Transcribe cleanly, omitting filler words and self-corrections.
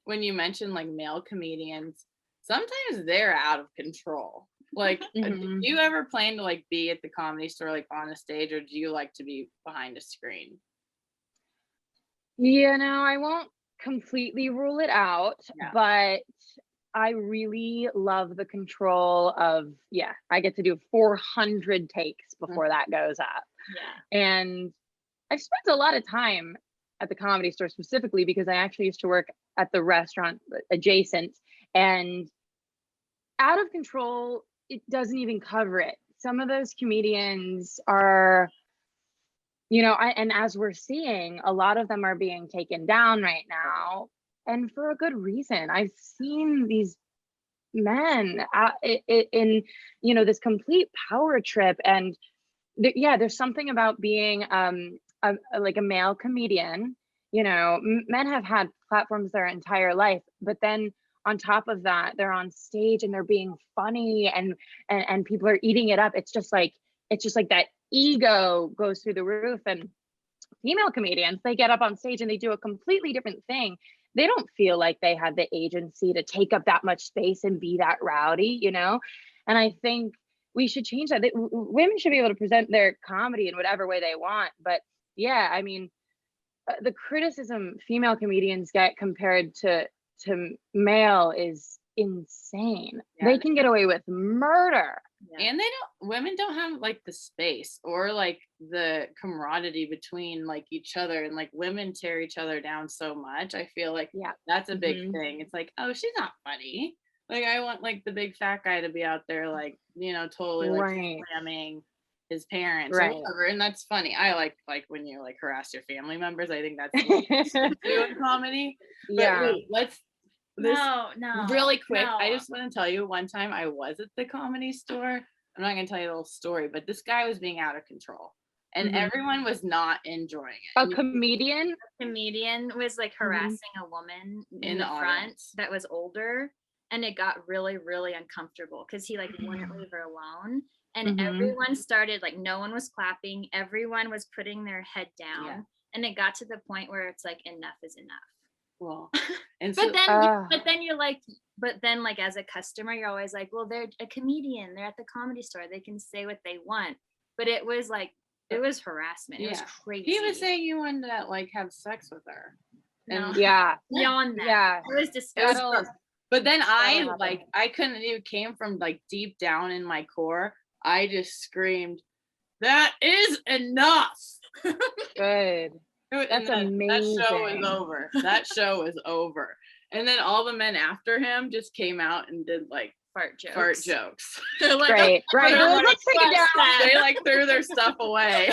when you mentioned like male comedians, sometimes they're out of control. Like, do you ever plan to like be at the Comedy Store, like on a stage, or do you like to be behind a screen? I won't completely rule it out, Yeah. but I really love the control of, I get to do 400 takes before that goes up. Yeah. And I've spent a lot of time at the Comedy Store specifically because I actually used to work at the restaurant adjacent, and out of control, it doesn't even cover it. Some of those comedians are, and as we're seeing, a lot of them are being taken down right now, and for a good reason. I've seen these men in, this complete power trip, and there's something about being like a male comedian. Men have had platforms their entire life, but then on top of that, they're on stage and they're being funny, and people are eating it up. It's just like that ego goes through the roof. And female comedians, they get up on stage and they do a completely different thing. They don't feel like they have the agency to take up that much space and be that rowdy, And I think we should change that. Women should be able to present their comedy in whatever way they want. But the criticism female comedians get compared to male is insane. They can get away with murder. Yeah. And women don't have like the space or like the camaraderie between like each other, and like women tear each other down so much. I feel like that's a big thing. It's like, oh, she's not funny. Like, I want like the big fat guy to be out there, like, totally like slamming his parents or whatever, and that's funny. I like when you like harass your family members. I think that's what you should do in comedy. But wait, no, really quick. I just want to tell you, one time I was at the Comedy Store. I'm not going to tell you the whole story, but this guy was being out of control, and everyone was not enjoying it. A comedian was like harassing a woman in the front that was older, and it got really, really uncomfortable because he like wouldn't leave her alone. And everyone started, like, no one was clapping. Everyone was putting their head down. Yeah. And it got to the point where it's like, enough is enough. Well, and but then like as a customer, you're always like, well, they're a comedian. They're at the Comedy Store. They can say what they want. But it was like, it was harassment. It was crazy. He was saying you wanted to like have sex with her. And beyond that. It was disgusting. But then I couldn't, it came from like deep down in my core. I just screamed, "That is enough." Good. That's amazing. That show was over. That show was over. And then all the men after him just came out and did like fart jokes. They're like, right. They like threw their stuff away.